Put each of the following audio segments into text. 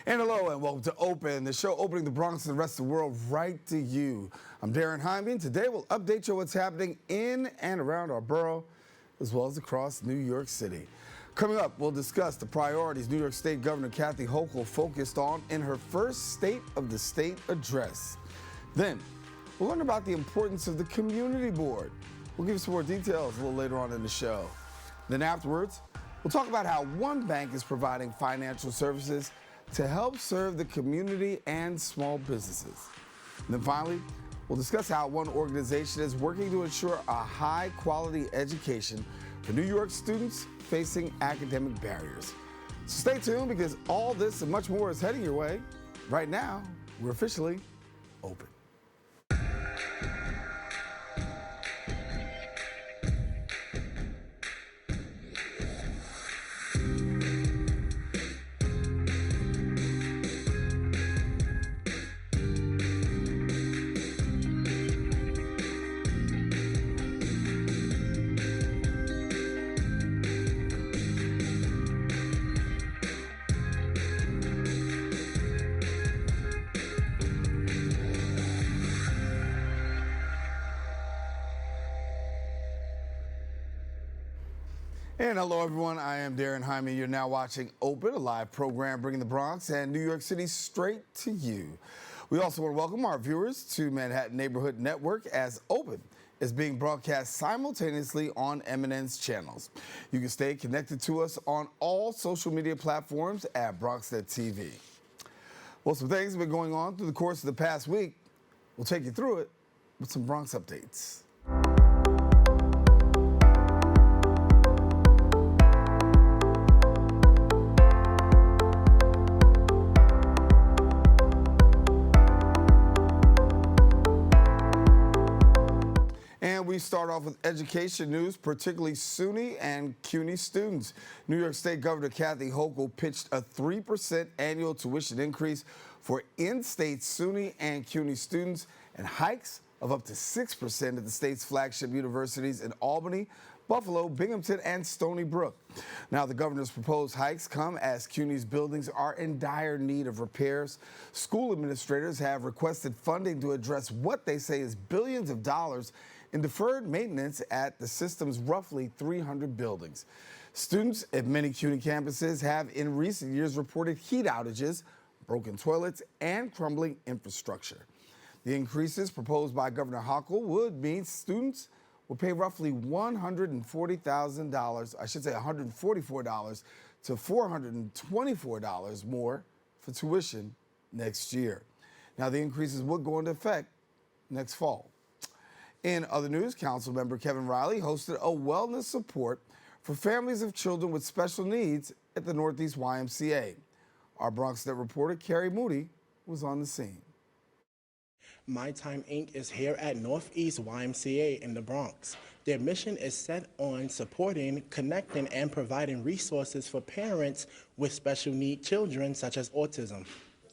And hello and welcome to Open, the show opening the Bronx and the rest of the world right to you. I'm Daren, Jaime, and today we'll update you on what's happening in and around our borough, as well as across New York City. Coming up, we'll discuss the priorities New York State Governor Kathy Hochul focused on in her first State of the State address. Then, we'll learn about the importance of the community board. We'll give you some more details a little later on in the show. Then afterwards, we'll talk about how one bank is providing financial services to help serve the community and small businesses. And then finally, we'll discuss how one organization is working to ensure a high-quality education for New York students facing academic barriers. So stay tuned because all this and much more is heading your way. Right now, we're officially open. And hello, everyone. I am Daren Jaime. You're now watching Open, a live program bringing the Bronx and New York City straight to you. We also want to welcome our viewers to Manhattan Neighborhood Network, as Open is being broadcast simultaneously on MNN's channels. You can stay connected to us on all social media platforms at BronxNet TV. Well, some things have been going on through the course of the past week. We'll take you through it with some Bronx updates. We start off with education news, particularly SUNY and CUNY students. New York State Governor Kathy Hochul pitched a 3% annual tuition increase for in-state SUNY and CUNY students and hikes of up to 6% at the state's flagship universities in Albany, Buffalo, Binghamton, and Stony Brook. Now, the governor's proposed hikes come as CUNY's buildings are in dire need of repairs. School administrators have requested funding to address what they say is billions of dollars in deferred maintenance at the system's roughly 300 buildings. Students at many CUNY campuses have in recent years reported heat outages, broken toilets, and crumbling infrastructure. The increases proposed by Governor Hochul would mean students will pay roughly $144 to $424 more for tuition next year. Now, the increases would go into effect next fall. In other news, Councilmember Kevin Riley hosted a wellness support for families of children with special needs at the Northeast YMCA. Our BronxNet reporter, Carrie Moody, was on the scene. My Time Inc. is here at Northeast YMCA in the Bronx. Their mission is set on supporting, connecting, and providing resources for parents with special need children such as autism.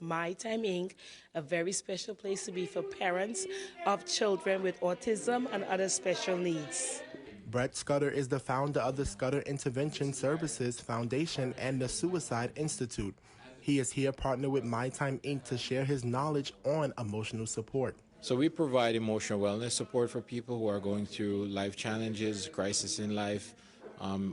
My Time Inc., a very special place to be for parents of children with autism and other special needs. Brett Scudder is the founder of the Scudder Intervention Services Foundation and the Suicide Institute. He is here partnered with My Time Inc. to share his knowledge on emotional support. So we provide emotional wellness support for people who are going through life challenges, crisis in life,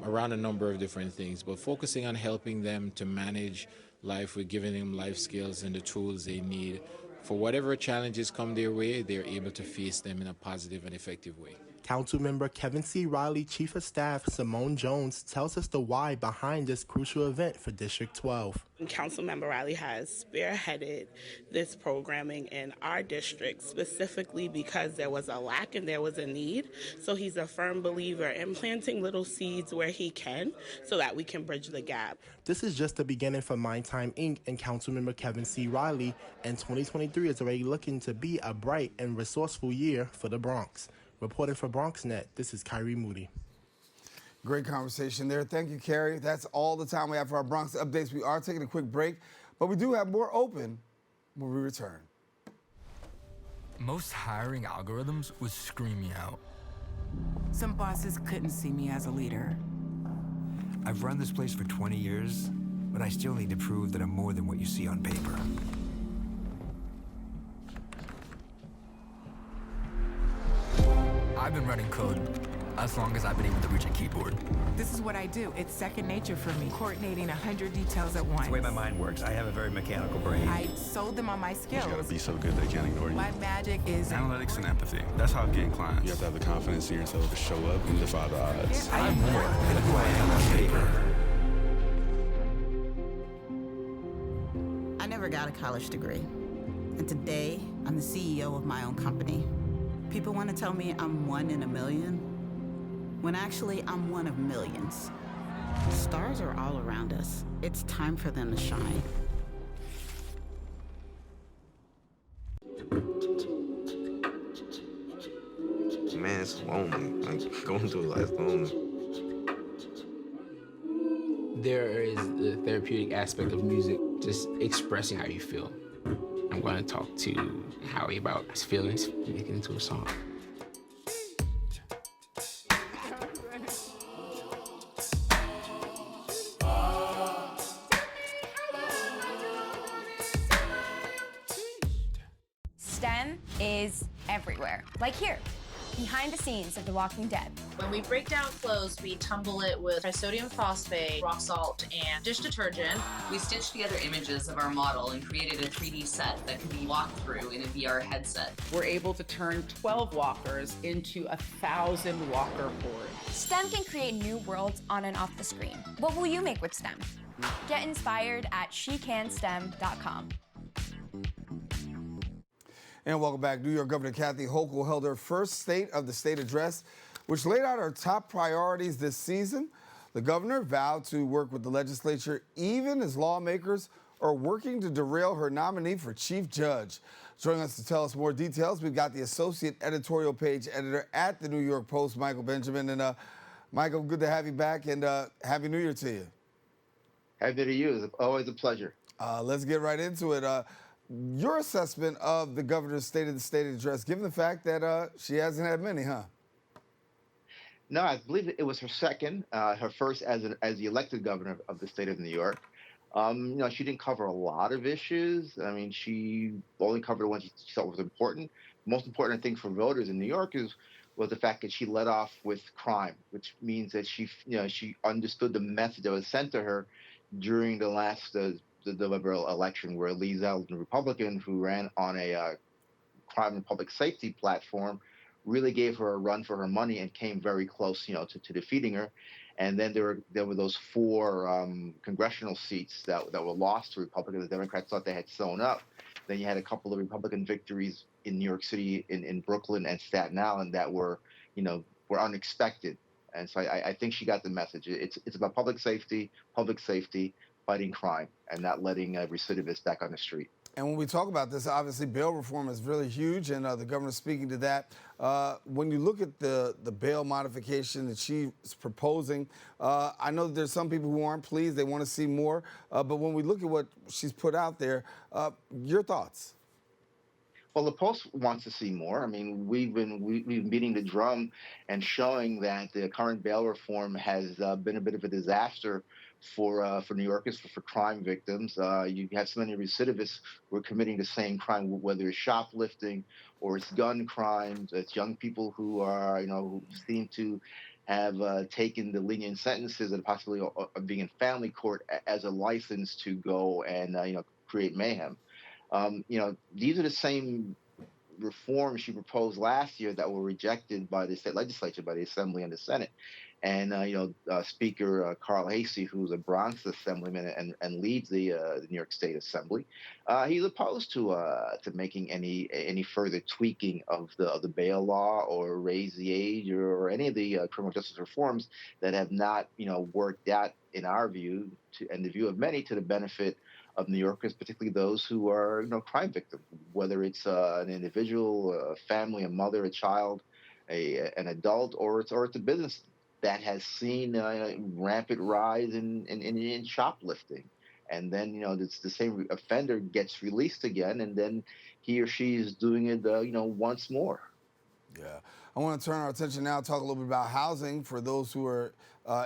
around a number of different things, but focusing on helping them to manage life with giving them life skills and the tools they need for whatever challenges come their way, they're able to face them in a positive and effective way. Councilmember Kevin C. Riley, Chief of Staff Simone Jones tells us the why behind this crucial event for District 12. Councilmember Riley has spearheaded this programming in our district specifically because there was a lack and there was a need. So he's a firm believer in planting little seeds where he can so that we can bridge the gap. This is just the beginning for My Time Inc. and Councilmember Kevin C. Riley, and 2023 is already looking to be a bright and resourceful year for the Bronx. Reporting for BronxNet, this is Kyrie Moody. Great conversation there. Thank you, Carrie. That's all the time we have for our Bronx updates. We are taking a quick break, but we do have more open when we return. Most hiring algorithms would scream me out. Some bosses couldn't see me as a leader. I've run this place for 20 years, but I still need to prove that I'm more than what you see on paper. I've been running code as long as I've been able to reach a keyboard. This is what I do. It's second nature for me, coordinating 100 details at once. It's the way my mind works. I have a very mechanical brain. I sold them on my skills. You gotta be so good they can't ignore you. My magic is Analytics and empathy. That's how I get clients. You have to have the confidence in yourself to show up and defy the odds. I am more than who I am on paper. I never got a college degree. And today, I'm the CEO of my own company. People want to tell me I'm one in a million, when actually I'm one of millions. Stars are all around us. It's time for them to shine. Man, it's lonely. Like, going through life lonely. There is the therapeutic aspect of music, just expressing how you feel. I'm going to talk to Howie about his feelings, make it into a song. STEM is everywhere, like here, behind the scenes of The Walking Dead. When we break down clothes, we tumble it with trisodium phosphate, rock salt, and dish detergent. We stitched together images of our model and created a 3D set that could be walked through in a VR headset. We're able to turn 12 walkers into 1,000 walker hordes. STEM can create new worlds on and off the screen. What will you make with STEM? Get inspired at SheCanSTEM.com. And welcome back. New York Governor Kathy Hochul held her first State of the State address, which laid out her top priorities this season. The governor vowed to work with the legislature even as lawmakers are working to derail her nominee for chief judge. Joining us to tell us more details, we've got the associate editorial page editor at the New York Post, Michael Benjamin. And Michael, good to have you back, and Happy New Year to you. Happy to you. It's always a pleasure. Let's get right into it. Your assessment of the governor's State of the State address, given the fact that she hasn't had many, huh? No, I believe it was her second, her first as the elected governor of the state of New York. She didn't cover a lot of issues. I mean, she only covered the ones she thought was important. The most important thing for voters in New York was the fact that she led off with crime, which means that she understood the message that was sent to her during the last the November election, where Lee Zeldin, the Republican who ran on a crime and public safety platform, really gave her a run for her money and came very close, to defeating her. And then there were those 4 congressional seats that were lost to Republicans. The Democrats thought they had sewn up. Then you had a couple of Republican victories in New York City, in Brooklyn and Staten Island that were unexpected. And so I think she got the message. It's about public safety, fighting crime, and not letting recidivists back on the street. And when we talk about this, obviously bail reform is really huge, and the governor's speaking to that. When you look at the bail modification that she's proposing, I know that there's some people who aren't pleased. They want to see more. But when we look at what she's put out there, your thoughts? Well, the Post wants to see more. I mean, we've been beating the drum and showing that the current bail reform has been a bit of a disaster for New Yorkers, for crime victims. You have so many recidivists who are committing the same crime, whether it's shoplifting or it's gun crimes. It's young people who are, who seem to have taken the lenient sentences and possibly of being in family court as a license to go and create mayhem. These are the same reforms she proposed last year that were rejected by the state legislature, by the Assembly and the Senate. And, Speaker Carl Hastie, who's a Bronx assemblyman and leads the New York State Assembly, he's opposed to making any further tweaking of the bail law or raise the age or any of the criminal justice reforms that have not, worked out, in our view, and the view of many, to the benefit of New Yorkers, particularly those who are, crime victims, whether it's an individual, a family, a mother, a child, an adult, or it's a business that has seen rampant rise in shoplifting. And then, it's the same offender gets released again, and then he or she is doing it, once more. Yeah. I want to turn our attention now, talk a little bit about housing for those who are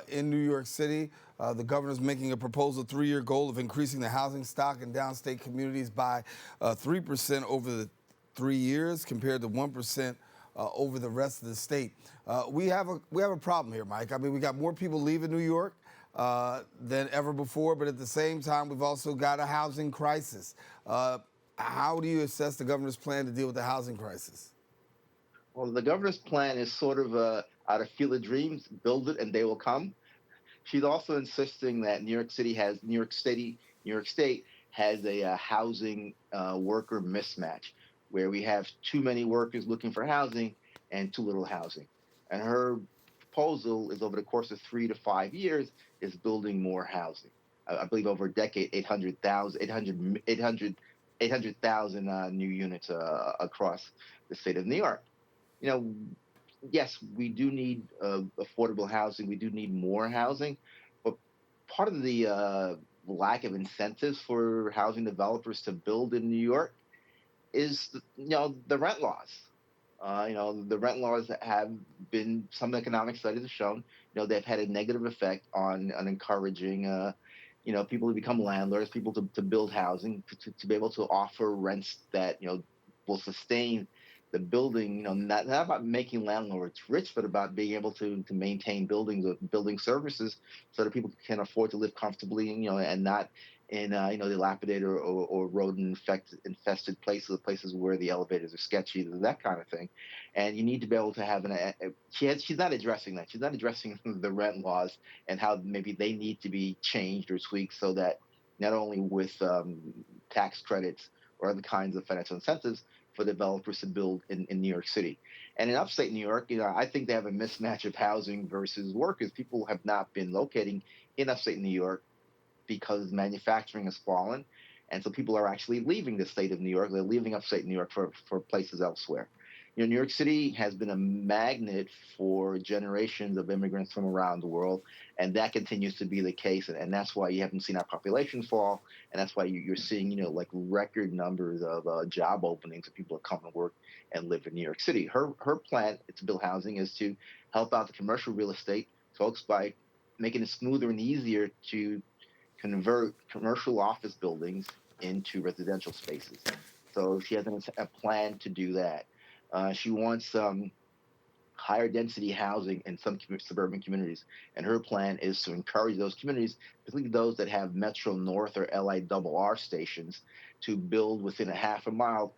in New York City. The governor's making a proposal 3-year goal of increasing the housing stock in downstate communities by 3% over the 3 years compared to 1% over the rest of the state. We have a problem here, Mike. I mean, we got more people leaving New York than ever before, but at the same time, we've also got a housing crisis. How do you assess the governor's plan to deal with the housing crisis? Well, the governor's plan is sort of out of Field of Dreams, build it and they will come. She's also insisting that New York State has a housing worker mismatch, where we have too many workers looking for housing and too little housing. And her proposal is, over the course of 3 to 5 years, is building more housing. I believe over a decade, 800,000 new units across the state of New York. You know, yes, we do need affordable housing. We do need more housing, but part of the lack of incentives for housing developers to build in New York is, the rent laws. The rent laws have been, some economic studies have shown, they've had a negative effect on encouraging, people to become landlords, people to build housing, to be able to offer rents that, will sustain the building, not about making landlords rich, but about being able to maintain buildings or building services so that people can afford to live comfortably, and not in, dilapidated or rodent-infested places where the elevators are sketchy, that kind of thing. And you need to be able to have she's not addressing that. She's not addressing the rent laws and how maybe they need to be changed or tweaked so that not only with tax credits or other kinds of financial incentives for developers to build in New York City. And in upstate New York, I think they have a mismatch of housing versus workers. People have not been locating in upstate New York because manufacturing has fallen. And so people are actually leaving the state of New York. They're leaving upstate New York for places elsewhere. New York City has been a magnet for generations of immigrants from around the world, and that continues to be the case. And that's why you haven't seen our population fall, and that's why you're seeing, like record numbers of job openings of people that come to work and live in New York City. Her plan to build housing is to help out the commercial real estate folks by making it smoother and easier to convert commercial office buildings into residential spaces. So she has a plan to do that. She wants higher density housing in some suburban communities, and her plan is to encourage those communities, particularly those that have Metro North or LIRR stations, to build within a half a mile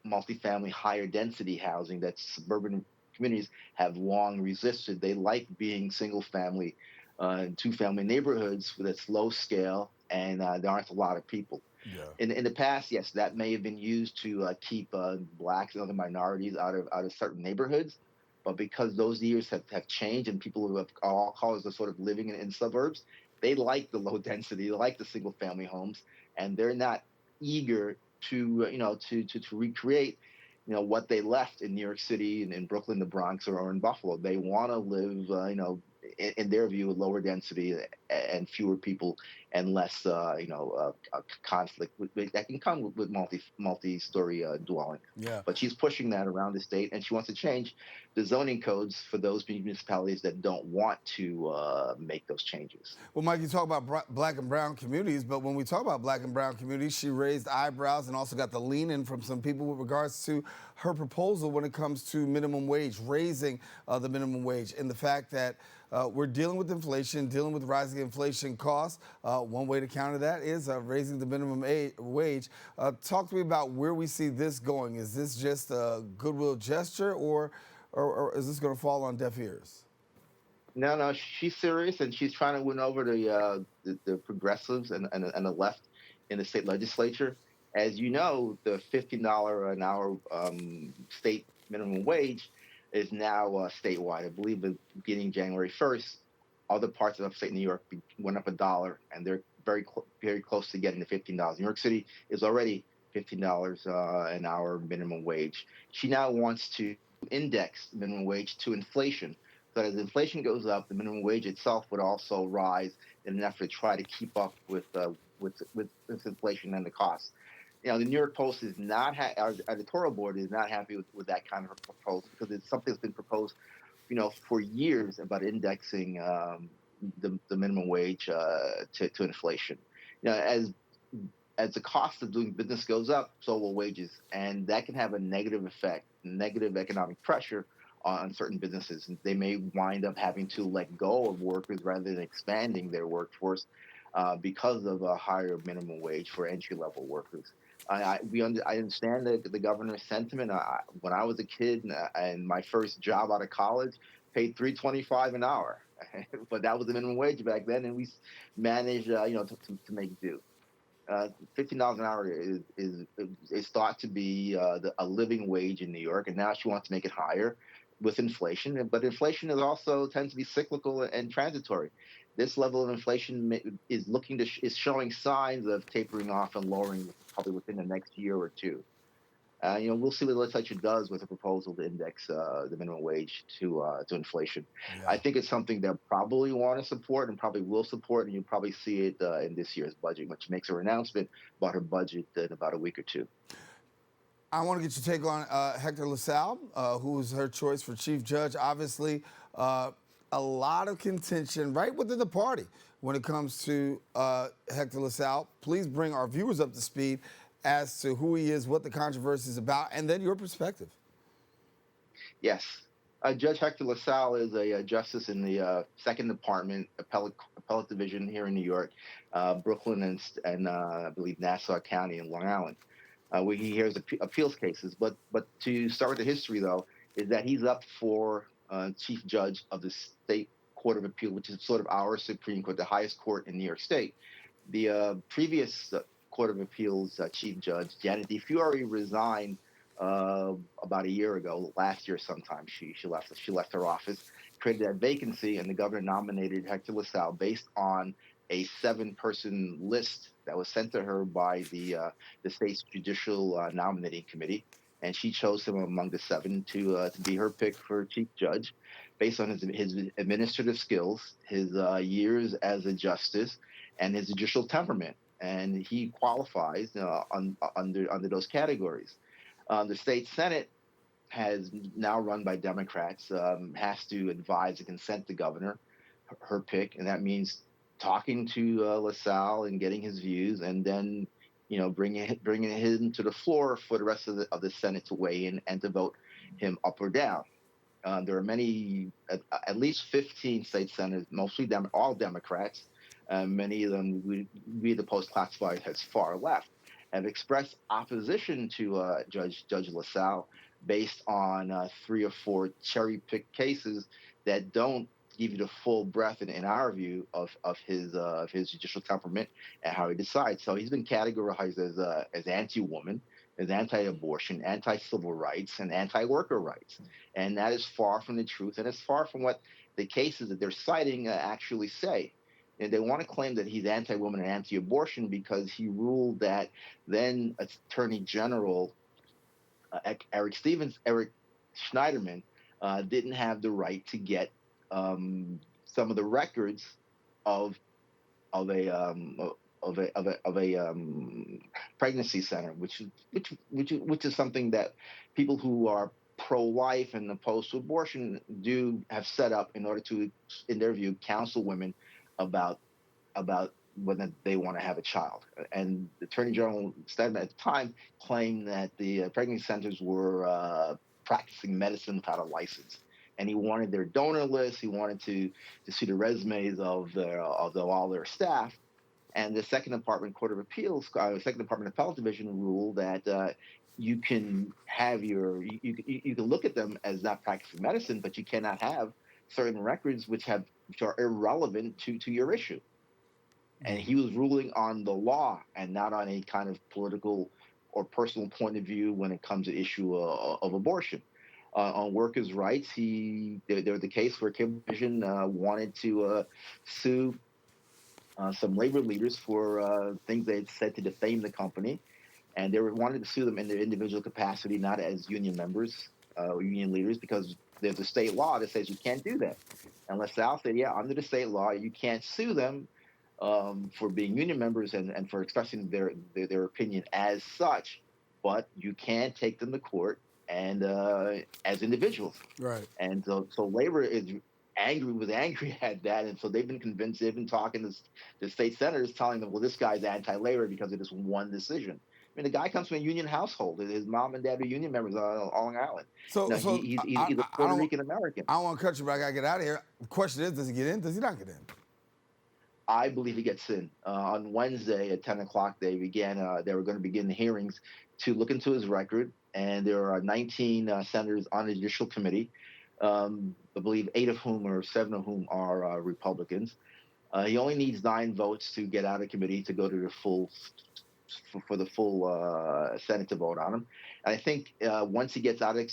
multifamily higher density housing that suburban communities have long resisted. They like being single family, 2-family neighborhoods that's low scale, and there aren't a lot of people. Yeah. In the past, yes, that may have been used to keep blacks and other minorities out of certain neighborhoods, but because those years have changed and people who have all colors are sort of living in suburbs, they like the low density, they like the single family homes, and they're not eager to recreate what they left in New York City and in Brooklyn, the Bronx, or in Buffalo. They want to live in their view, lower density and fewer people and less, conflict that can come with multi-story dwelling. Yeah. But she's pushing that around the state, and she wants to change the zoning codes for those municipalities that don't want to make those changes. Well, Mike, you talk about black and brown communities, but when we talk about black and brown communities, she raised eyebrows and also got the lean-in from some people with regards to her proposal when it comes to minimum wage, raising the minimum wage, and the fact that we're dealing with inflation, dealing with rising inflation costs. One way to counter that is raising the minimum wage. Talk to me about where we see this going. Is this just a goodwill gesture, or is this going to fall on deaf ears? No, she's serious, and she's trying to win over the progressives and the left in the state legislature. As you know, the $15 an hour state minimum wage is now statewide. I believe beginning January 1st, other parts of upstate New York went up $1, and they're very close to getting the $15. New York City is already $15 an hour minimum wage. She now wants to index minimum wage to inflation. So as inflation goes up, the minimum wage itself would also rise in an effort to try to keep up with inflation and the costs. The New York Post is not our editorial board is not happy with that kind of proposal, because it's something that's been proposed, for years about indexing the minimum wage to inflation. As the cost of doing business goes up, so will wages, and that can have a negative effect, negative economic pressure on certain businesses. They may wind up having to let go of workers rather than expanding their workforce because of a higher minimum wage for entry-level workers. I understand the governor's sentiment. When I was a kid and my first job out of college paid $3.25 an hour, but that was the minimum wage back then, and we managed, to make do. $15 an hour is thought to be a living wage in New York, and now she wants to make it higher with inflation. But inflation is also tends to be cyclical and transitory. This level of inflation is showing signs of tapering off and lowering probably within the next year or two. We'll see what the legislature does with a proposal to index the minimum wage to inflation. Yeah. I think it's something they'll probably want to support and probably will support, and you'll probably see it in this year's budget, which makes her announcement about her budget in about a week or two. I want to get your take on Hector LaSalle, who is her choice for chief judge. Obviously, a lot of contention right within the party when it comes to Hector LaSalle. Please bring our viewers up to speed as to who he is, what the controversy is about, and then your perspective. Yes. Judge Hector LaSalle is a justice in the Second Department, Appellate Division here in New York, Brooklyn, and I believe Nassau County and Long Island, where he hears appeals cases. But to start with the history, though, is that he's up for chief judge of the State Court of Appeal, which is sort of our Supreme Court, the highest court in New York State. The previous Court of Appeals Chief Judge, Janice, resigned about a year ago, last year sometime. She left her office, created that vacancy, and the governor nominated Hector LaSalle based on a 7-person list that was sent to her by the state's judicial nominating committee, and she chose him among the 7 to be her pick for chief judge, based on his administrative skills, his years as a justice, and his judicial temperament. And he qualifies under those categories. The state Senate has now run by Democrats, has to advise and consent the governor, her pick, and that means talking to LaSalle and getting his views, and then bringing him to the floor for the rest of the Senate to weigh in and to vote him up or down. There are many, at least 15 state senators, mostly all Democrats. Many of them we the Post classified as far left, have expressed opposition to Judge LaSalle based on 3 or 4 cherry-picked cases that don't give you the full breadth, in our view, of his judicial temperament and how he decides. So he's been categorized as anti-woman, as anti-abortion, anti-civil rights, and anti-worker rights, and that is far from the truth, and it's far from what the cases that they're citing actually say. And they want to claim that he's anti-woman and anti-abortion because he ruled that then Attorney General Eric Schneiderman didn't have the right to get some of the records of a pregnancy center, which is something that people who are pro-life and opposed to abortion do have set up in order to, in their view, counsel women about whether they want to have a child. And the Attorney General Stedman at the time claimed that the pregnancy centers were practicing medicine without a license. And he wanted their donor list. He wanted to see the resumes of all their staff. And the Second Department Court of Appeals, Second Department Appellate Division ruled that you can have you can look at them as not practicing medicine, but you cannot have certain records which are irrelevant to your issue. And he was ruling on the law and not on any kind of political or personal point of view when it comes to issue of abortion. On workers' rights, there was the case where Cable Vision wanted to sue some labor leaders for things they had said to defame the company, and they wanted to sue them in their individual capacity, not as union members or union leaders, because there's a state law that says you can't do that. And LaSalle said, yeah, under the state law, you can't sue them for being union members and for expressing their opinion as such, but you can take them to court and as individuals. Right. And so labor angry at that, and so they've been convinced. They've been talking to the state senators, telling them, well, this guy's anti-labor because of this one decision. I mean, the guy comes from a union household. His mom and dad are union members on Long Island. So, he's a Puerto Rican American. I don't want to cut you, but I got to get out of here. The question is, does he get in? Does he not get in? I believe he gets in. On Wednesday at 10 o'clock, they were going to begin the hearings to look into his record, and there are 19 senators on the Judicial Committee. I believe 7 of whom are Republicans. He only needs 9 votes to get out of committee to go to the full Senate to vote on him. And I think once he gets out of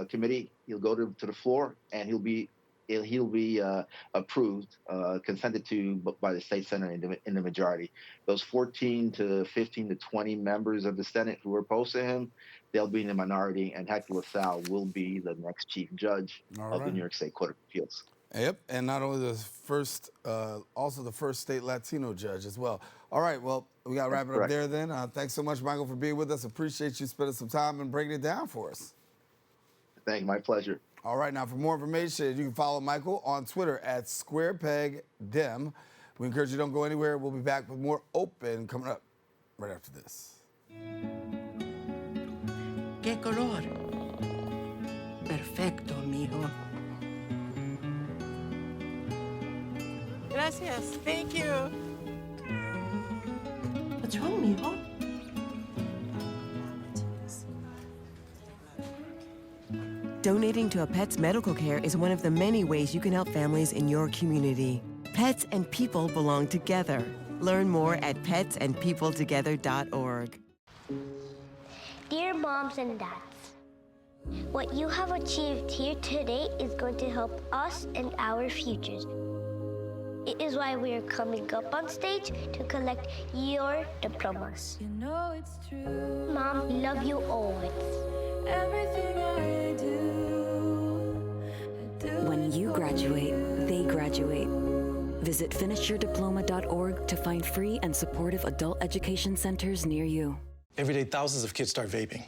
committee, he'll go to the floor, and he'll be approved, consented to by the state Senate in the majority. Those 14 to 15 to 20 members of the Senate who are opposed to him, they'll be in the minority, and Hector LaSalle will be the next chief judge of the New York State Court of Appeals. Yep, and not only the first, also the first state Latino judge as well. All right, well, we got to wrap it up there then. Thanks so much, Michael, for being with us. Appreciate you spending some time and breaking it down for us. Thank you, my pleasure. All right, now for more information, you can follow Michael on Twitter at SquarePegDem. We encourage you don't go anywhere. We'll be back with more Open coming up right after this. ¿Qué color? Perfecto, amigo. Gracias. Thank you. What's wrong, mijo? Donating to a pet's medical care is one of the many ways you can help families in your community. Pets and people belong together. Learn more at petsandpeopletogether.org. Dear moms and dads, what you have achieved here today is going to help us and our futures. It is why we are coming up on stage to collect your diplomas. You know it's true. Mom, we love you always. Everything I do. When you graduate, they graduate. Visit finishyourdiploma.org to find free and supportive adult education centers near you. Every day, thousands of kids start vaping.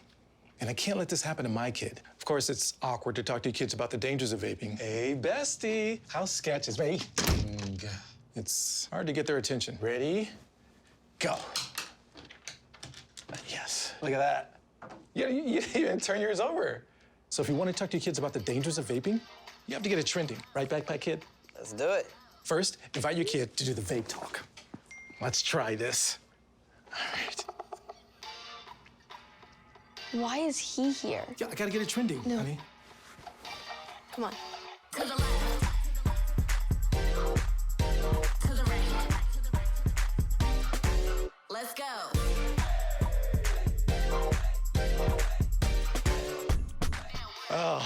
And I can't let this happen to my kid. Of course, it's awkward to talk to your kids about the dangers of vaping. Hey, bestie, how's sketches, baby? It's hard to get their attention. Ready? Go. Yes, look at that. You even turn yours over. So if you want to talk to your kids about the dangers of vaping, you have to get it trending. Right, backpack kid? Let's do it. First, invite your kid to do the vape talk. Let's try this. All right. Why is he here? Yeah, I gotta get it trending, honey. Come on. To the left. To the right. Let's go. Oh,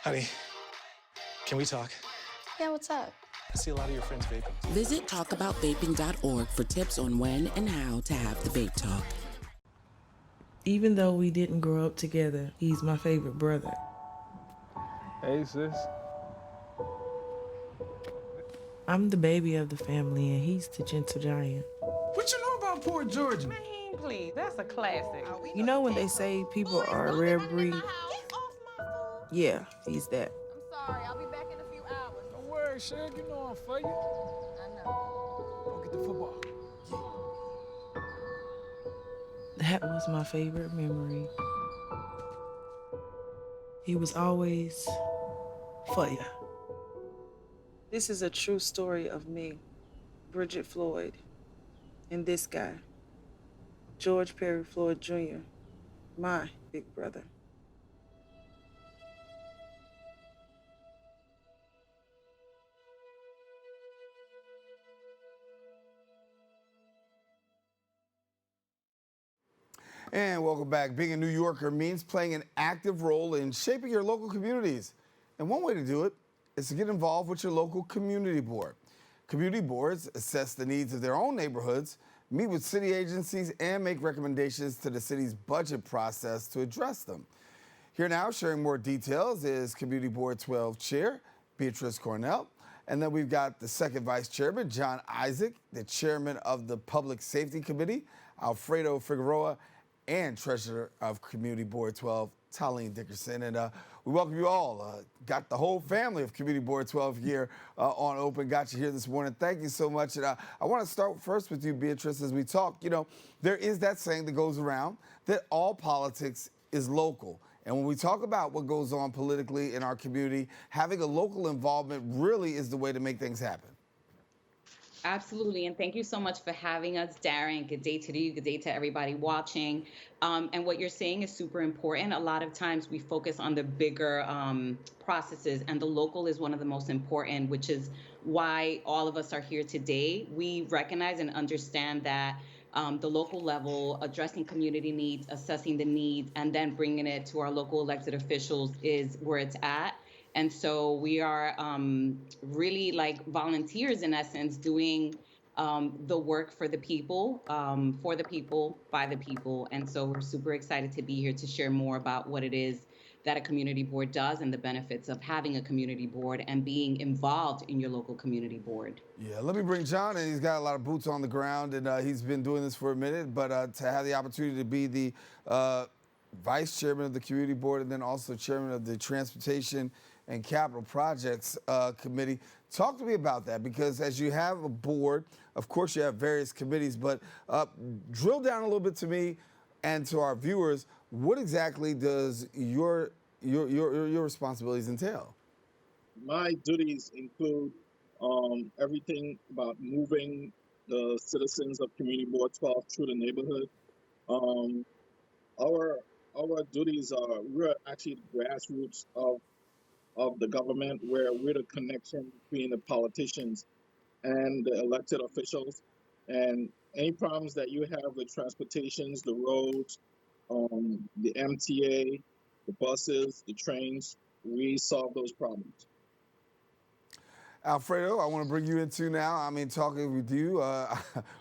honey, can we talk? Yeah, what's up? I see a lot of your friends vaping. Visit talkaboutVaping.org for tips on when and how to have the vape talk. Even though we didn't grow up together, he's my favorite brother. Hey, sis. I'm the baby of the family, and he's the gentle giant. What you know about Port Georgia? Man, please, that's a classic. You know when they say people are a rare breed? Yeah, he's that. I'm sorry, I'll be back in a few hours. Don't worry, Shug, you know I'm for you. I know. Go get the football. That was my favorite memory. He was always for ya. This is a true story of me, Bridget Floyd, and this guy, George Perry Floyd Jr., my big brother. And welcome back. Being a New Yorker means playing an active role in shaping your local communities. And one way to do it is to get involved with your local community board. Community boards assess the needs of their own neighborhoods, meet with city agencies, and make recommendations to the city's budget process to address them. Here now, sharing more details, is Community Board 12 Chair Beatriz Coronel. And then we've got the second Vice Chairman, John Isaac, the Chairman of the Public Safety Committee, Alfredo Figueroa, and treasurer of Community Board 12, Tollyne Dickerson. And we welcome you all. Got the whole family of Community Board 12 here on Open. Got you here this morning. Thank you so much. And I want to start first with you, Beatriz, as we talk. You know, there is that saying that goes around that all politics is local. And when we talk about what goes on politically in our community, having a local involvement really is the way to make things happen. Absolutely, and thank you so much for having us, Daren. Good day to you, good day to everybody watching. And what you're saying is super important. A lot of times we focus on the bigger processes, and the local is one of the most important, which is why all of us are here today. We recognize and understand that the local level, addressing community needs, assessing the needs, and then bringing it to our local elected officials is where it's at. And so we are really like volunteers, in essence, doing the work for the people, by the people. And so we're super excited to be here to share more about what it is that a community board does and the benefits of having a community board and being involved in your local community board. Yeah, let me bring John in. He's got a lot of boots on the ground, and he's been doing this for a minute. But to have the opportunity to be the vice chairman of the community board and then also chairman of the Transportation and Capital Projects Committee. Talk to me about that, because as you have a board, of course you have various committees, but drill down a little bit to me and to our viewers, what exactly does your responsibilities entail? My duties include everything about moving the citizens of Community Board 12 through the neighborhood. Our duties are, we're actually the grassroots of the government, where we're the connection between the politicians and the elected officials. And any problems that you have with transportations, the roads, the MTA, the buses, the trains, we solve those problems. Alfredo, I want to bring you in too now. I mean, talking with you,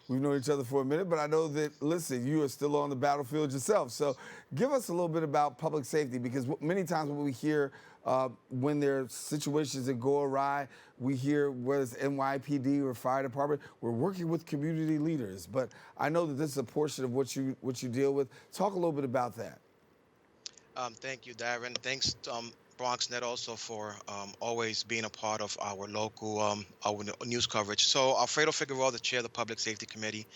we've known each other for a minute, but I know that, listen, you are still on the battlefield yourself. So give us a little bit about public safety, because many times when we hear when there are situations that go awry, we hear whether it's NYPD or fire department, we're working with community leaders. But I know that this is a portion of what you deal with. Talk a little bit about that. Thank you, Daren. Thanks, BronxNet, also for always being a part of our local our news coverage. So Alfredo Figueroa, the chair of the Public Safety Committee.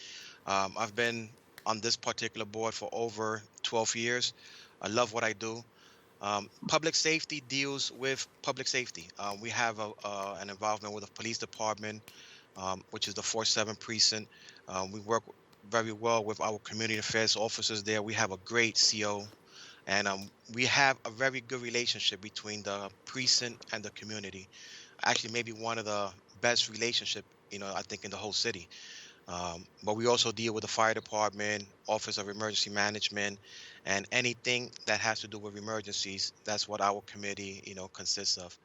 I've been on this particular board for over 12 years. I love what I do. Public safety deals with public safety. We have an involvement with the police department, which is the 4-7 precinct. We work very well with our community affairs officers there. We have a great CO. And we have a very good relationship between the precinct and the community. Actually, maybe one of the best relationship, I think, in the whole city. But we also deal with the fire department, Office of Emergency Management, and anything that has to do with emergencies. That's what our committee, consists of.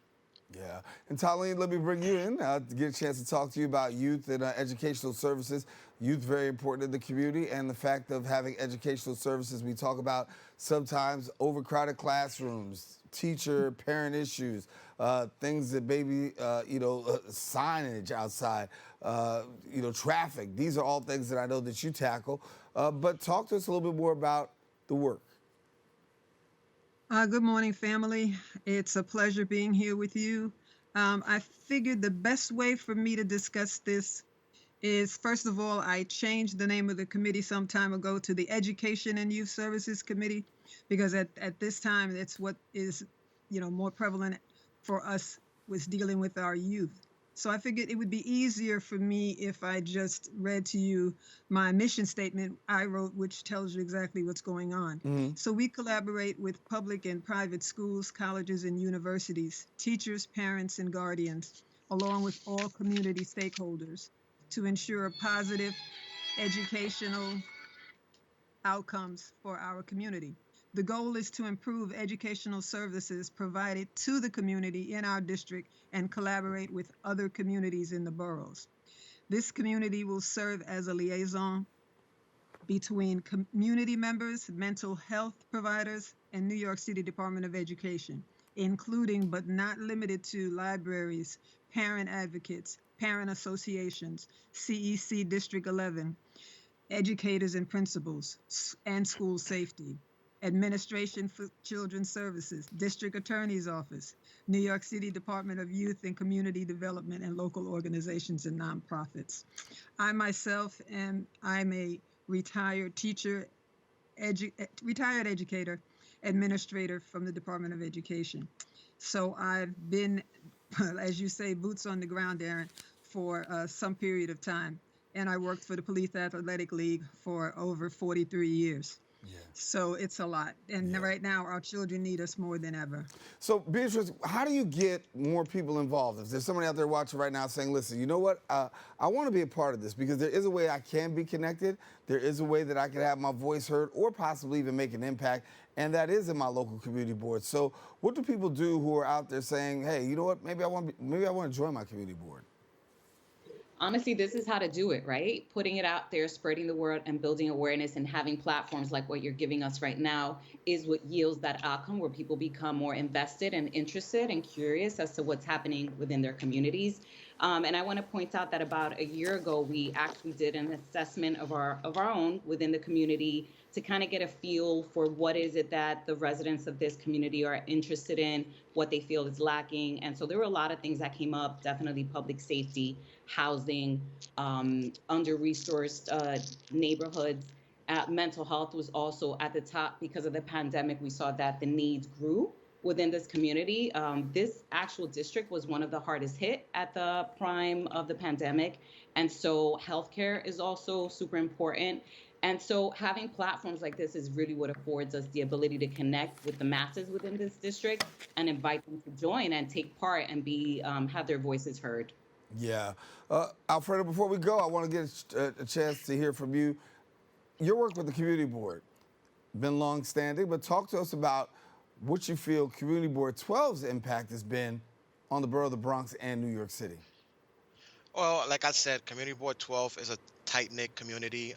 Yeah. And Tollyne, let me bring you in to get a chance to talk to you about youth and educational services. Youth, very important in the community, and the fact of having educational services. We talk about sometimes overcrowded classrooms, teacher, parent issues, things that maybe, signage outside, traffic. These are all things that I know that you tackle. But talk to us a little bit more about the work. Good morning, family. It's a pleasure being here with you. I figured the best way for me to discuss this is, first of all, I changed the name of the committee some time ago to the Education and Youth Services Committee, because at this time, it's what is, more prevalent for us was dealing with our youth. So I figured it would be easier for me if I just read to you my mission statement I wrote, which tells you exactly what's going on. Mm-hmm. So we collaborate with public and private schools, colleges, and universities, teachers, parents, and guardians, along with all community stakeholders, to ensure positive educational outcomes for our community. The goal is to improve educational services provided to the community in our district and collaborate with other communities in the boroughs. This community will serve as a liaison between community members, mental health providers, and New York City Department of Education, including but not limited to libraries, parent advocates, parent associations, CEC District 11, educators and principals, and school safety, Administration for Children's Services, District Attorney's Office, New York City Department of Youth and Community Development, and local organizations and nonprofits. I myself I'm a retired teacher, retired educator, administrator from the Department of Education. So I've been, as you say, boots on the ground, Daren, for some period of time. And I worked for the Police Athletic League for over 43 years. Yeah. So it's a lot. And right now, our children need us more than ever. So, Beatriz, how do you get more people involved? If there's somebody out there watching right now saying, listen, you know what? I want to be a part of this because there is a way I can be connected. There is a way that I can have my voice heard or possibly even make an impact. And that is in my local community board. So what do people do who are out there saying, hey, you know what? Maybe I want to join my community board? Honestly, this is how to do it, right? Putting it out there, spreading the word and building awareness and having platforms like what you're giving us right now is what yields that outcome where people become more invested and interested and curious as to what's happening within their communities. And I want to point out that about a year ago, we actually did an assessment of our own within the community to kind of get a feel for what is it that the residents of this community are interested in, what they feel is lacking. And so there were a lot of things that came up, definitely public safety, housing, under-resourced neighborhoods. Mental health was also at the top because of the pandemic. We saw that the needs grew within this community. This actual district was one of the hardest hit at the prime of the pandemic. And so healthcare is also super important. And so having platforms like this is really what affords us the ability to connect with the masses within this district and invite them to join and take part and be have their voices heard. Yeah. Alfredo, before we go, I want to get a chance to hear from you. Your work with the community board, been long-standing, but talk to us about what you feel Community Board 12's impact has been on the borough of the Bronx and New York City. Well, like I said, Community Board 12 is a tight-knit community,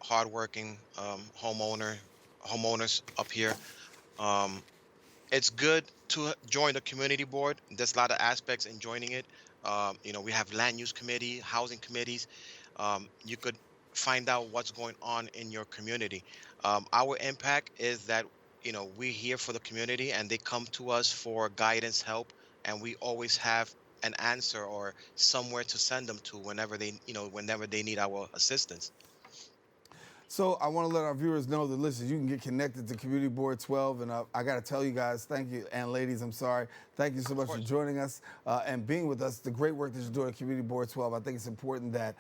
hardworking homeowners up here. It's good to join the community board. There's a lot of aspects in joining it. We have land use committee, housing committees. You could find out what's going on in your community. Our impact is that, we're here for the community and they come to us for guidance, help, and we always have an answer or somewhere to send them to whenever they need our assistance. So I want to let our viewers know that, listen, you can get connected to Community Board 12. And I got to tell you guys, thank you. And ladies, I'm sorry. Thank you so much for joining us and being with us. The great work that you're doing at Community Board 12. I think it's important that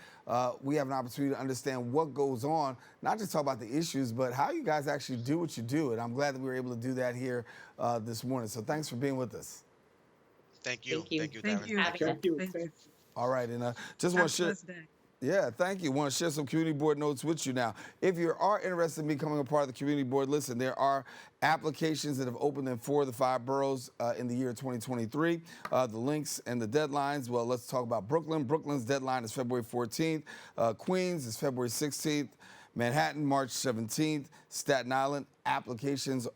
we have an opportunity to understand what goes on, not just talk about the issues, but how you guys actually do what you do. And I'm glad that we were able to do that here this morning. So thanks for being with us. Thank you. Thank you. Thank you, Daren. Thank you. All right. And just want to share. Yeah, thank you. Want to share some community board notes with you now. If you are interested in becoming a part of the community board, listen, there are applications that have opened in 4 of the 5 boroughs in the year 2023. The links and the deadlines, well, let's talk about Brooklyn. Brooklyn's deadline is February 14th. Queens is February 16th. Manhattan, March 17th. Staten Island, applications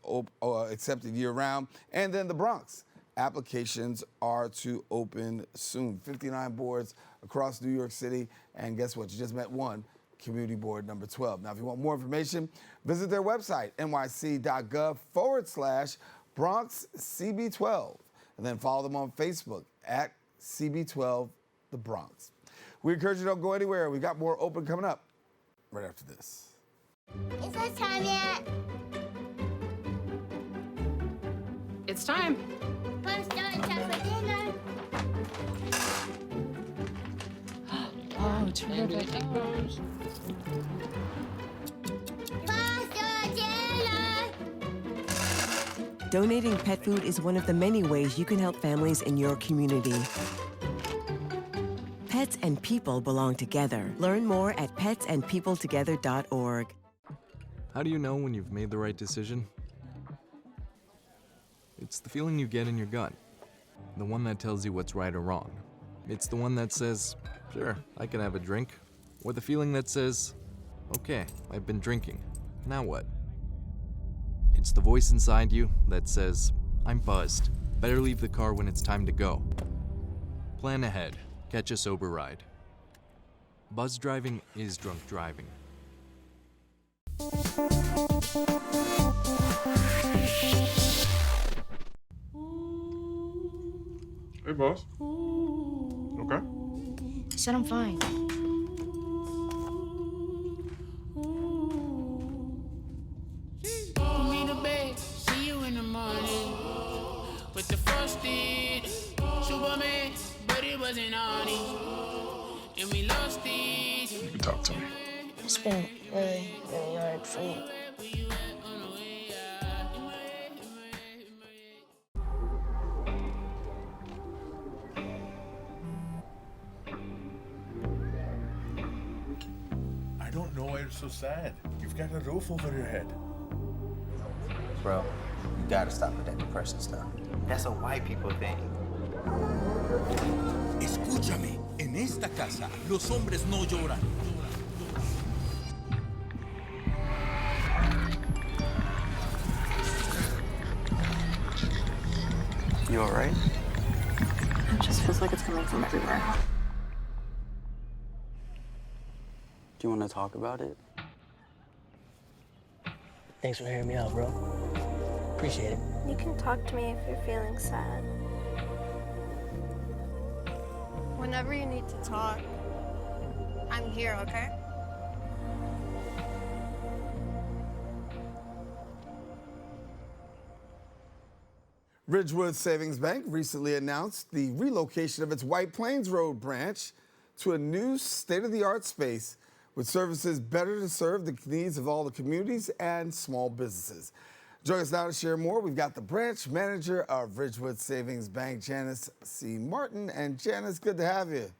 accepted year-round. And then the Bronx. Applications are to open soon. 59 boards across New York City. And guess what? You just met one, Community Board number 12. Now, if you want more information, visit their website, nyc.gov/BronxCB12. And then follow them on Facebook at CB12 The Bronx. We encourage you to don't go anywhere. We got more open coming up right after this. Is it time yet? It's time. Put a stone time for dinner. Oh, terrific. Pasta dinner. Donating pet food is one of the many ways you can help families in your community. Pets and people belong together. Learn more at petsandpeopletogether.org. How do you know when you've made the right decision? It's the feeling you get in your gut. The one that tells you what's right or wrong. It's the one that says, sure, I can have a drink. Or the feeling that says, okay, I've been drinking. Now what? It's the voice inside you that says, I'm buzzed. Better leave the car when it's time to go. Plan ahead. Catch a sober ride. Buzz driving is drunk driving. Hey, boss. Okay? I said I'm fine. Put me to bed, see you in the morning. With the frosted Superman, but it wasn't on it. And we lost it. You can talk to me. It's been really, really hard for me. I don't know why you're so sad. You've got a roof over your head. Bro, you gotta stop with that depression stuff. That's a white people thing. Escúchame, en esta casa los hombres no lloran. You all right? It just feels like it's coming from everywhere. Do you want to talk about it? Thanks for hearing me out, bro. Appreciate it. You can talk to me if you're feeling sad. Whenever you need to talk, I'm here, okay? Ridgewood Savings Bank recently announced the relocation of its White Plains Road branch to a new state-of-the-art space with services better to serve the needs of all the communities and small businesses. Join us now to share more. We've got the branch manager of Ridgewood Savings Bank, Janice C. Martin. And Janice, good to have you.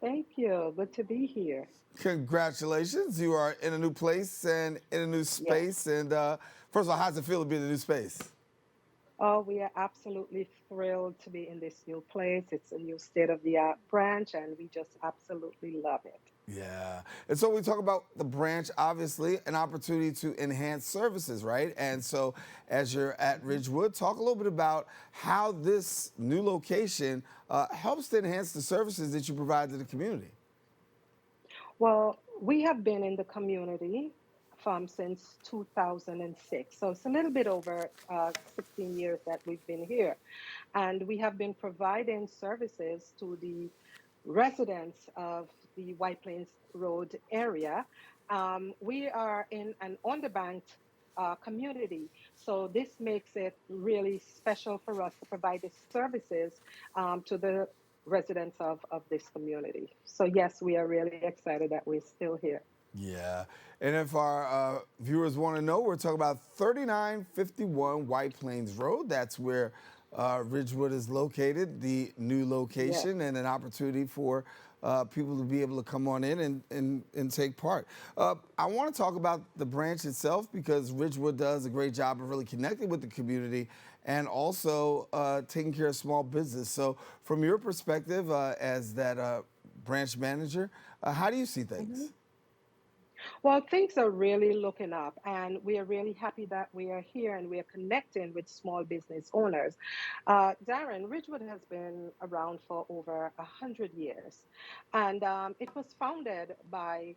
Thank you. Good to be here. Congratulations. You are in a new place and in a new space. Yes. And first of all, how's it feel to be in a new space? Oh, we are absolutely thrilled to be in this new place. It's a new state-of-the-art branch, and we just absolutely love it. Yeah. And so we talk about the branch, obviously, an opportunity to enhance services, right? And so as you're at Ridgewood, talk a little bit about how this new location helps to enhance the services that you provide to the community. Well, we have been in the community since 2006. So it's a little bit over 16 years that we've been here. And we have been providing services to the residents of the White Plains Road area. We are in an underbanked community. So this makes it really special for us to provide the services to the residents of this community. So yes, we are really excited that we're still here. Yeah, and if our viewers want to know, we're talking about 3951 White Plains Road. That's where Ridgewood is located, the new location, and an opportunity for people to be able to come on in and take part. I want to talk about the branch itself because Ridgewood does a great job of really connecting with the community and also taking care of small business. So from your perspective as that branch manager, how do you see things? Mm-hmm. Well, things are really looking up, and we are really happy that we are here and we are connecting with small business owners. Daren, Ridgewood has been around for over 100 years, and it was founded by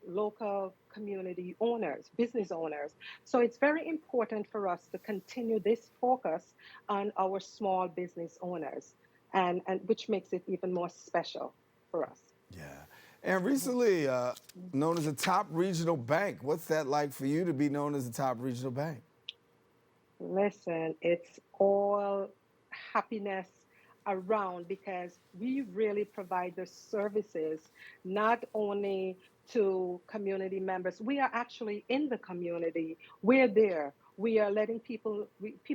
local community owners, business owners. So it's very important for us to continue this focus on our small business owners, and which makes it even more special for us. Yeah. And recently known as a top regional bank. What's that like for you to be known as a top regional bank? Listen, it's all happiness around because we really provide the services not only to community members. We are actually in the community. We're there. We are letting people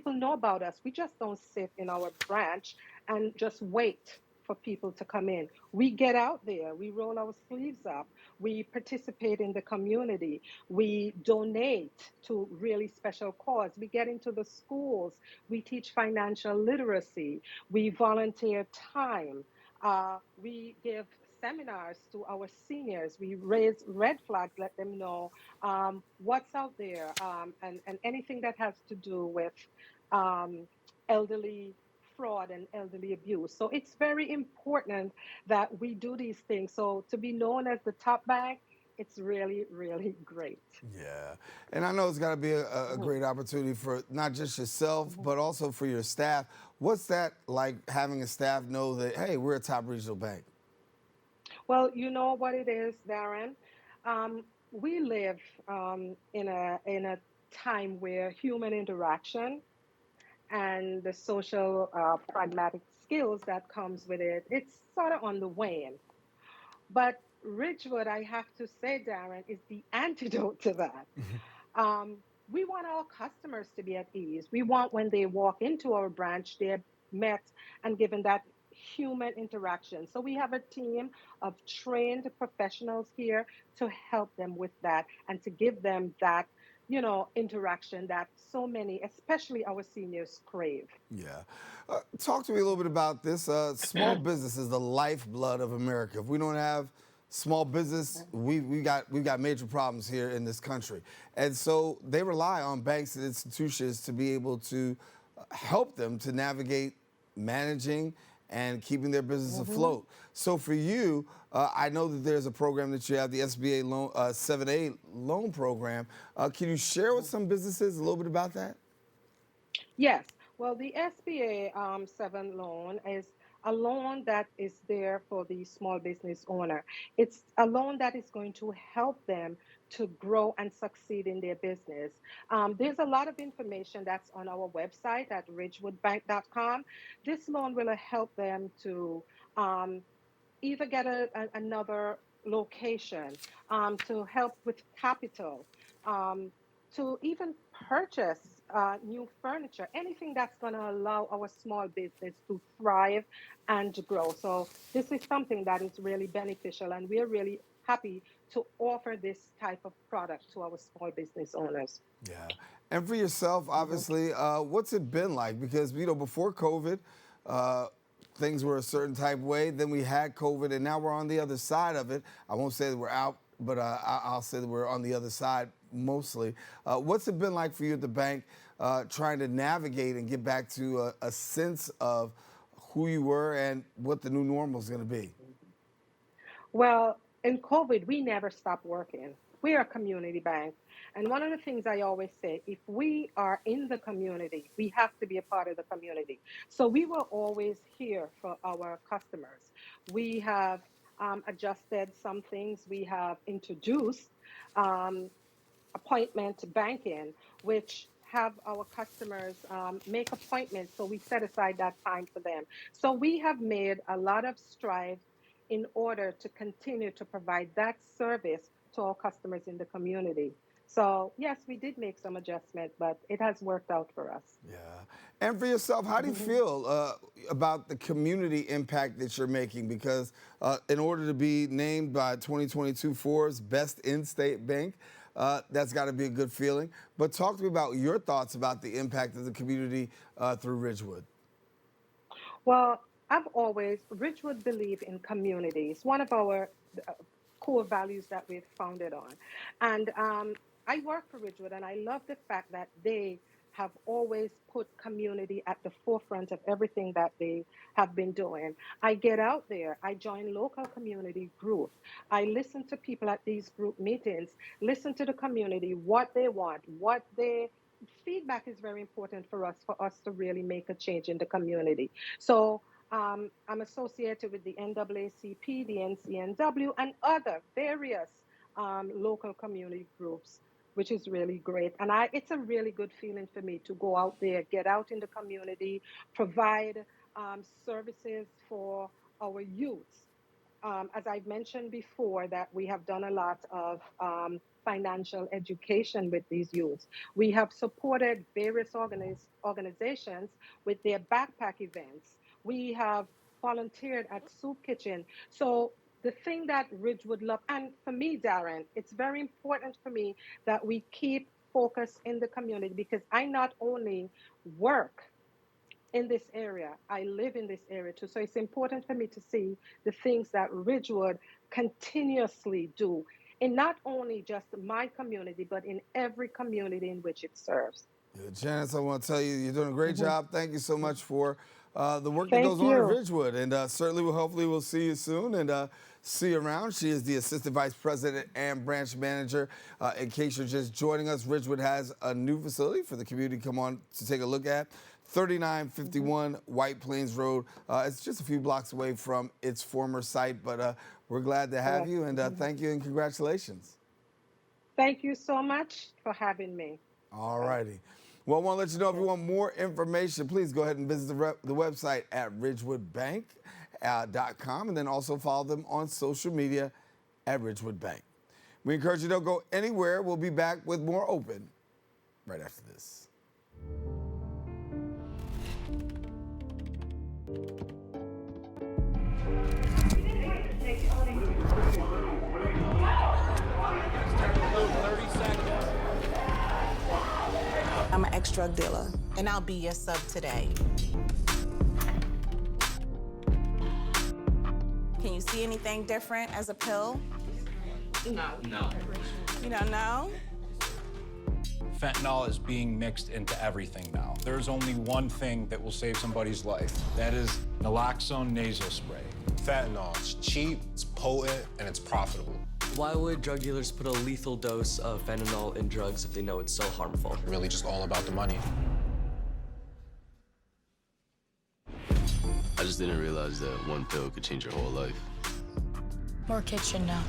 know about us. We just don't sit in our branch and just wait for people to come in. We get out there, we roll our sleeves up, we participate in the community, we donate to really special cause, we get into the schools, we teach financial literacy, we volunteer time, we give seminars to our seniors, we raise red flags, let them know what's out there, and anything that has to do with elderly fraud and elderly abuse. So it's very important that we do these things. So to be known as the top bank, it's really, really great. Yeah, and I know it's got to be a great opportunity for not just yourself, but also for your staff. What's that like, having a staff know that, hey, we're a top regional bank? Well, you know what it is, Darren. We live in a time where human interaction and the social pragmatic skills that comes with it, it's sort of on the wane. But Ridgewood, I have to say, Darren, is the antidote to that. We want our customers to be at ease. We want when they walk into our branch, they're met and given that human interaction. So we have a team of trained professionals here to help them with that and to give them that, interaction that so many, especially our seniors, crave. Yeah. Talk to me a little bit about this. Small business is the lifeblood of America. If we don't have small business, we've got major problems here in this country. And so they rely on banks and institutions to be able to help them to navigate managing and keeping their business afloat. So for you, I know that there's a program that you have, the SBA loan, 7A loan program. Can you share with some businesses a little bit about that? Yes. Well, the SBA 7 loan is a loan that is there for the small business owner. It's a loan that is going to help them to grow and succeed in their business. There's a lot of information that's on our website at ridgewoodbank.com. This loan will help them to either get another location, to help with capital, to even purchase new furniture, anything that's going to allow our small business to thrive and to grow. So this is something that is really beneficial, and we're really happy to offer this type of product to our small business owners. Yeah. And for yourself, obviously, what's it been like? Because, before COVID, things were a certain type of way. Then we had COVID, and now we're on the other side of it. I won't say that we're out, but I'll say that we're on the other side mostly. What's it been like for you at the bank, trying to navigate and get back to a sense of who you were and what the new normal is going to be? Well, in COVID, we never stopped working. We are a community bank. And one of the things I always say, if we are in the community, we have to be a part of the community. So we were always here for our customers. We have adjusted some things. We have introduced appointment banking, which have our customers make appointments. So we set aside that time for them. So we have made a lot of strides in order to continue to provide that service to our customers in the community. So yes, we did make some adjustment, but it has worked out for us. Yeah. And for yourself, how do you feel about the community impact that you're making? Because in order to be named by 2022 Forbes Best In-State Bank, that's got to be a good feeling. But talk to me about your thoughts about the impact of the community through Ridgewood. Well, Ridgewood believe in community. It's one of our core values that we've founded on. And I work for Ridgewood, and I love the fact that they have always put community at the forefront of everything that they have been doing. I get out there, I join local community groups, I listen to people at these group meetings, listen to the community, what they want, feedback is very important for us to really make a change in the community. So I'm associated with the NAACP, the NCNW, and other various local community groups, which is really great. And it's a really good feeling for me to go out there, get out in the community, provide services for our youth. As I've mentioned before, that we have done a lot of financial education with these youths. We have supported various organizations with their backpack events. We have volunteered at Soup Kitchen. So the thing that Ridgewood love, and for me, Daren, it's very important for me that we keep focus in the community, because I not only work in this area, I live in this area too. So it's important for me to see the things that Ridgewood continuously do in not only just my community, but in every community in which it serves. Yeah, Janice, I want to tell you, you're doing a great job. Thank you so much for the work that Thank goes on in you. Ridgewood. And certainly, hopefully, we'll see you soon and see you around. She is the Assistant Vice President and Branch Manager. In case you're just joining us, Ridgewood has a new facility for the community to come on to take a look at. 3951 White Plains Road. It's just a few blocks away from its former site, but we're glad to have you, and thank you and congratulations. Thank you so much for having me. All righty. Well, I want to let you know if you want more information, please go ahead and visit the website at ridgewoodbank.com and then also follow them on social media at Ridgewood Bank. We encourage you to don't go anywhere. We'll be back with more Open right after this. I'm an ex-drug dealer, and I'll be your sub today. Can you see anything different as a pill? No. You don't know? Fentanyl is being mixed into everything now. There's only one thing that will save somebody's life. That is naloxone nasal spray. Fentanyl, it's cheap, it's potent, and it's profitable. Why would drug dealers put a lethal dose of fentanyl in drugs if they know it's so harmful? Really just all about the money. I just didn't realize that one pill could change your whole life. More kids should know.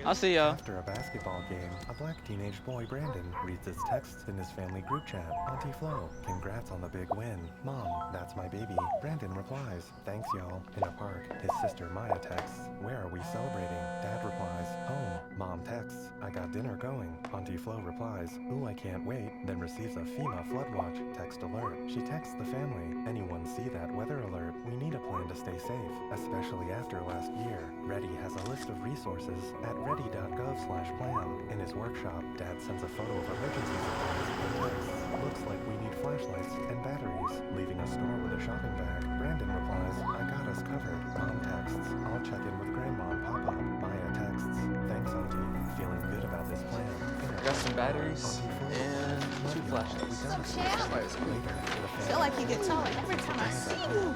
I'll see ya. After a basketball game, a black teenage boy, Brandon, reads his texts in his family group chat. Auntie Flo, congrats on the big win. Mom, that's my baby. Brandon replies, thanks y'all. In a park, his sister Maya texts, where are we celebrating? Dad replies, home. Mom texts, I got dinner going. Auntie Flo replies, ooh, I can't wait. Then receives a FEMA flood watch text alert. She texts the family, anyone see that weather alert? We need a plan to stay safe, especially after last year. Ready has a list of resources at ready.gov/plan. In his workshop, Dad sends a photo of emergency supplies and texts, looks like we need flashlights and batteries. Leaving a store with a shopping bag, Brandon replies, I got us covered. Mom texts, I'll check in with Grandma and Papa. Maya texts, thanks Auntie, feeling good about this plan. I got some batteries and 2 flashlights. What's up, champ? I feel like you get taller every time I see you.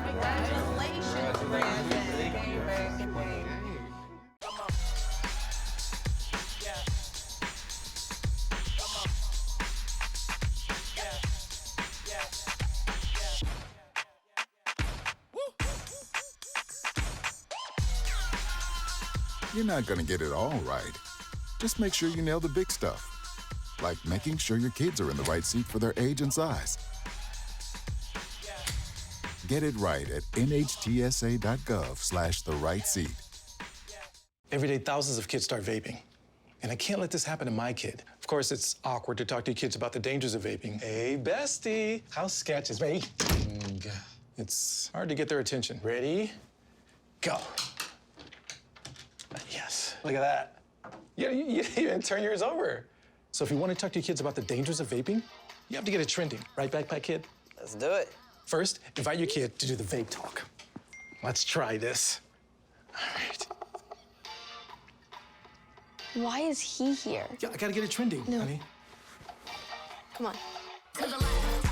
Congratulations, Brandon. You're not gonna get it all right. Just make sure you nail the big stuff, like making sure your kids are in the right seat for their age and size. Get it right at nhtsa.gov/the-right-seat. Every day, thousands of kids start vaping. And I can't let this happen to my kid. Of course, it's awkward to talk to your kids about the dangers of vaping. Hey, bestie, how's sketches? Ready? It's hard to get their attention. Ready? Go. Yes, look at that. You even turn yours over. So if you want to talk to your kids about the dangers of vaping, you have to get it trending. Right, Backpack Kid? Let's do it. First, invite your kid to do the vape talk. Let's try this. All right. Why is he here? Yeah, I gotta get it trending, honey. Come on. To the left.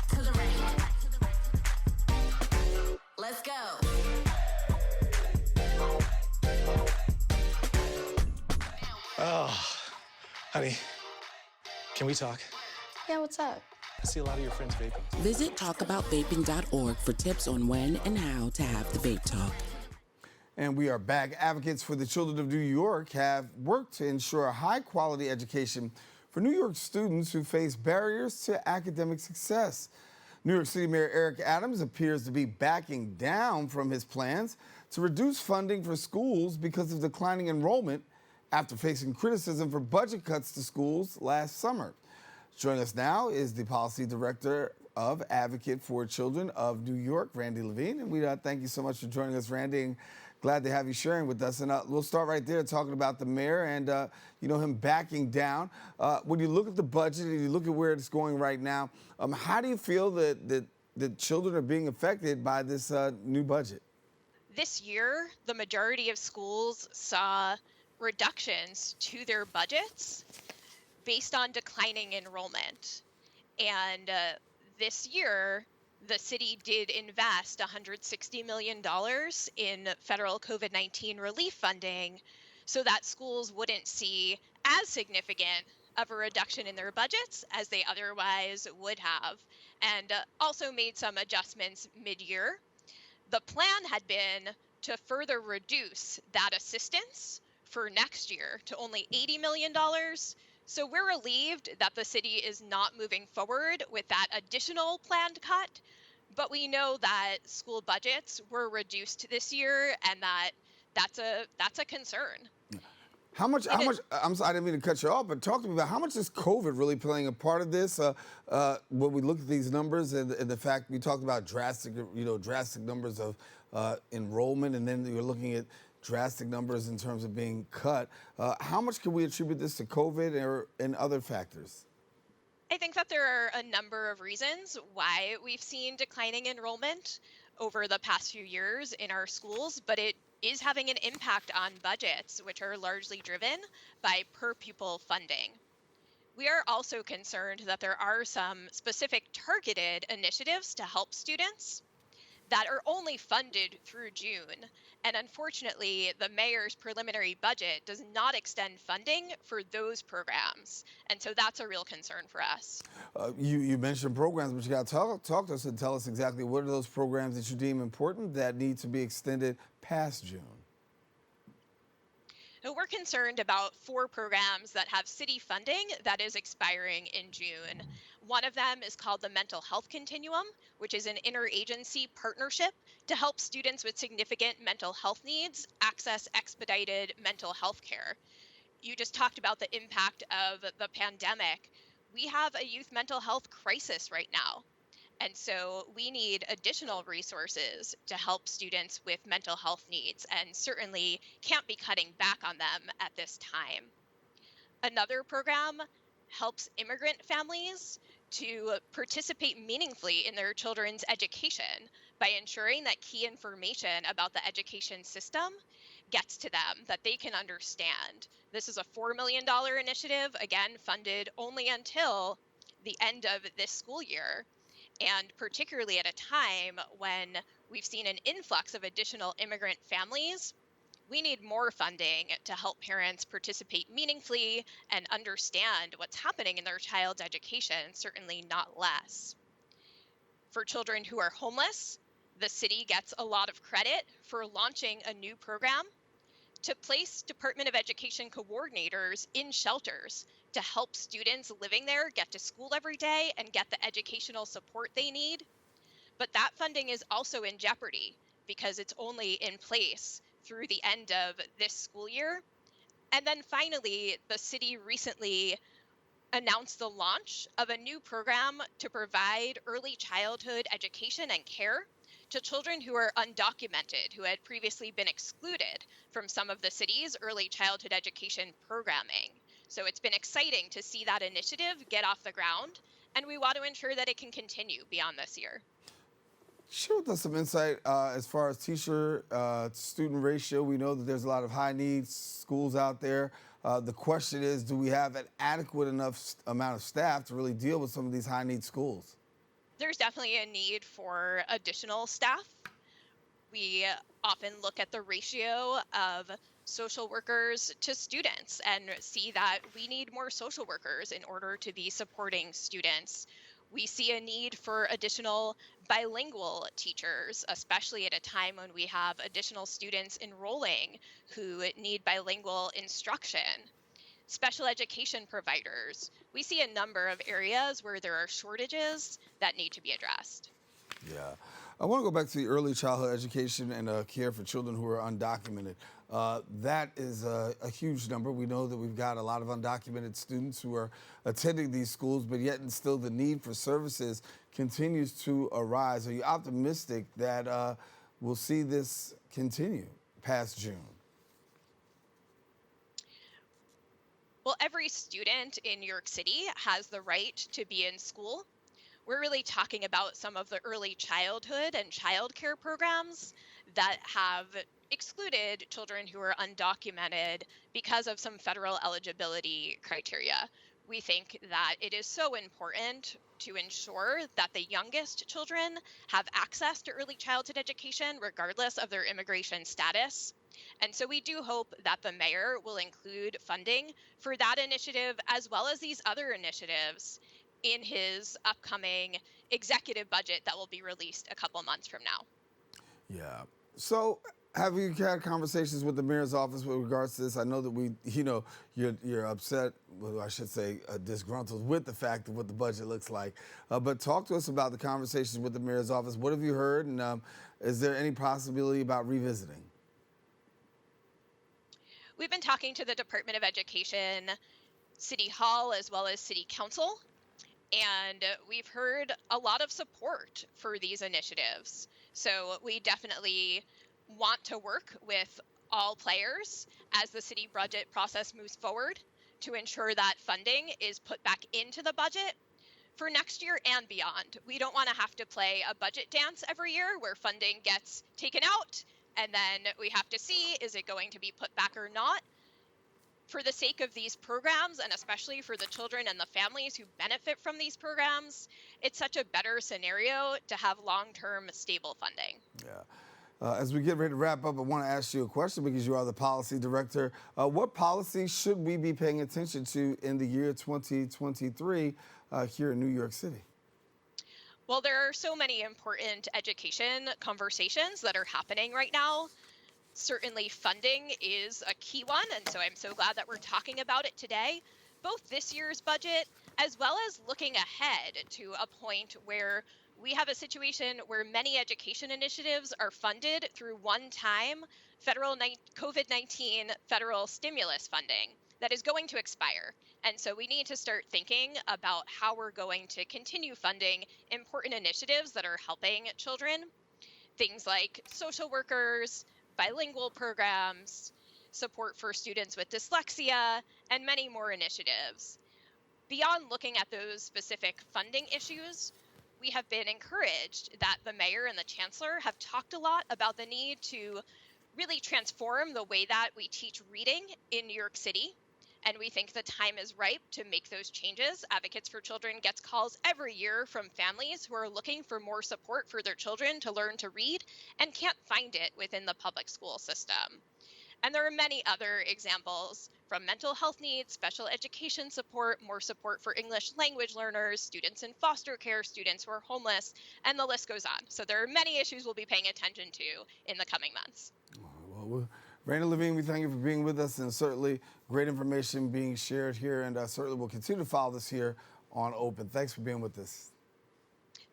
To the right. Let's go. Oh, honey, can we talk? Yeah, what's up? I see a lot of your friends vaping. Visit talkaboutvaping.org for tips on when and how to have the vape talk. And we are back. Advocates for the Children of New York have worked to ensure a high-quality education for New York students who face barriers to academic success. New York City Mayor Eric Adams appears to be backing down from his plans to reduce funding for schools because of declining enrollment after facing criticism for budget cuts to schools last summer. Joining us now is the Policy Director of Advocate for Children of New York, Randi Levine. And we thank you so much for joining us, Randi, and glad to have you sharing with us. And we'll start right there talking about the mayor and, him backing down. When you look at the budget and you look at where it's going right now, how do you feel that children are being affected by this new budget? This year, the majority of schools saw reductions to their budgets based on declining enrollment. And this year, the city did invest $160 million in federal COVID-19 relief funding so that schools wouldn't see as significant of a reduction in their budgets as they otherwise would have, and also made some adjustments mid-year. The plan had been to further reduce that assistance for next year to only $80 million. So we're relieved that the city is not moving forward with that additional planned cut, but we know that school budgets were reduced this year, and that's a concern. How much, I'm sorry, I didn't mean to cut you off, but talk to me about how much is COVID really playing a part of this? When we look at these numbers and the fact we talked about drastic numbers of enrollment, and then you're looking at drastic numbers in terms of being cut. How much can we attribute this to COVID and other factors? I think that there are a number of reasons why we've seen declining enrollment over the past few years in our schools, but it is having an impact on budgets, which are largely driven by per pupil funding. We are also concerned that there are some specific targeted initiatives to help students that are only funded through June. And unfortunately, the mayor's preliminary budget does not extend funding for those programs. And so that's a real concern for us. You mentioned programs, but you got to talk to us and tell us exactly what are those programs that you deem important that need to be extended past June. So we're concerned about 4 programs that have city funding that is expiring in June. One of them is called the Mental Health Continuum, which is an interagency partnership to help students with significant mental health needs access expedited mental health care. You just talked about the impact of the pandemic. We have a youth mental health crisis right now. And so we need additional resources to help students with mental health needs, and certainly can't be cutting back on them at this time. Another program helps immigrant families to participate meaningfully in their children's education by ensuring that key information about the education system gets to them, that they can understand. This is a $4 million initiative, again, funded only until the end of this school year. And particularly at a time when we've seen an influx of additional immigrant families, we need more funding to help parents participate meaningfully and understand what's happening in their child's education, certainly not less. For children who are homeless, the city gets a lot of credit for launching a new program to place Department of Education coordinators in shelters to help students living there get to school every day and get the educational support they need. But that funding is also in jeopardy because it's only in place through the end of this school year. And then finally, the city recently announced the launch of a new program to provide early childhood education and care to children who are undocumented, who had previously been excluded from some of the city's early childhood education programming. So it's been exciting to see that initiative get off the ground, and we want to ensure that it can continue beyond this year. Share with us some insight as far as teacher-student ratio. We know that there's a lot of high-needs schools out there. The question is, do we have an adequate enough amount of staff to really deal with some of these high-need schools? There's definitely a need for additional staff. We often look at the ratio of social workers to students and see that we need more social workers in order to be supporting students. We see a need for additional bilingual teachers, especially at a time when we have additional students enrolling who need bilingual instruction. Special education providers. We see a number of areas where there are shortages that need to be addressed. Yeah. I want to go back to the early childhood education and care for children who are undocumented. That is a huge number. We know that we've got a lot of undocumented students who are attending these schools, but yet and still the need for services continues to arise. Are you optimistic that we'll see this continue past June? Well, every student in New York City has the right to be in school. We're really talking about some of the early childhood and childcare programs that have excluded children who are undocumented because of some federal eligibility criteria. We think that it is so important to ensure that the youngest children have access to early childhood education regardless of their immigration status. And so we do hope that the mayor will include funding for that initiative as well as these other initiatives in his upcoming executive budget that will be released a couple months from now. Yeah. So have you had conversations with the mayor's office with regards to this? I know that you're upset, well, I should say disgruntled with the fact of what the budget looks like. But talk to us about the conversations with the mayor's office. What have you heard? And is there any possibility about revisiting? We've been talking to the Department of Education, City Hall, as well as City Council. And we've heard a lot of support for these initiatives. So we definitely want to work with all players as the city budget process moves forward to ensure that funding is put back into the budget for next year and beyond. We don't want to have to play a budget dance every year where funding gets taken out and then we have to see, is it going to be put back or not? For the sake of these programs, and especially for the children and the families who benefit from these programs, it's such a better scenario to have long-term stable funding. Yeah. As we get ready to wrap up, I want to ask you a question because you are the policy director. What policies should we be paying attention to in the year 2023 here in New York City? Well, there are so many important education conversations that are happening right now. Certainly funding is a key one, and so I'm so glad that we're talking about it today. Both this year's budget as well as looking ahead to a point where we have a situation where many education initiatives are funded through one-time federal COVID-19 federal stimulus funding that is going to expire. And so we need to start thinking about how we're going to continue funding important initiatives that are helping children. Things like social workers, bilingual programs, support for students with dyslexia, and many more initiatives. Beyond looking at those specific funding issues, we have been encouraged that the mayor and the chancellor have talked a lot about the need to really transform the way that we teach reading in New York City. And we think the time is ripe to make those changes. Advocates for Children gets calls every year from families who are looking for more support for their children to learn to read and can't find it within the public school system. And there are many other examples from mental health needs, special education support, more support for English language learners, students in foster care, students who are homeless, and the list goes on. So there are many issues we'll be paying attention to in the coming months. Well, Randi, Levine, we thank you for being with us, and certainly great information being shared here, and certainly we'll continue to follow this here on Open. Thanks for being with us.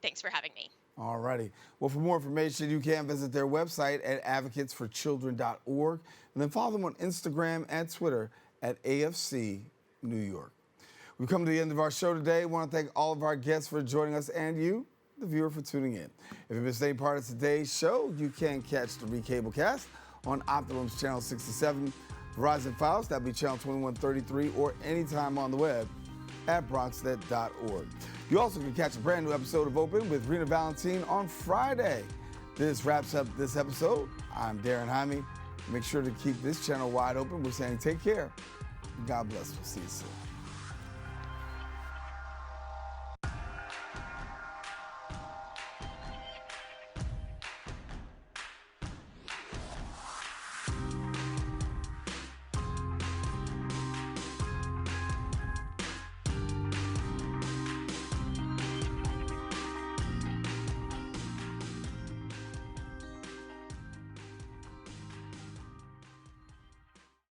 Thanks for having me. All righty. Well, for more information, you can visit their website at advocatesforchildren.org, and then follow them on Instagram and Twitter at AFC New York. We've come to the end of our show today. I want to thank all of our guests for joining us and you, the viewer, for tuning in. If you missed any part of today's show, you can catch the recablecast on Optimum's Channel 67, Verizon Files, that'll be Channel 2133, or anytime on the web at bronxnet.org. You also can catch a brand new episode of Open with Rena Valentine on Friday. This wraps up this episode. I'm Daren Jaime. Make sure to keep this channel wide open. We're saying take care. God bless. We'll see you soon.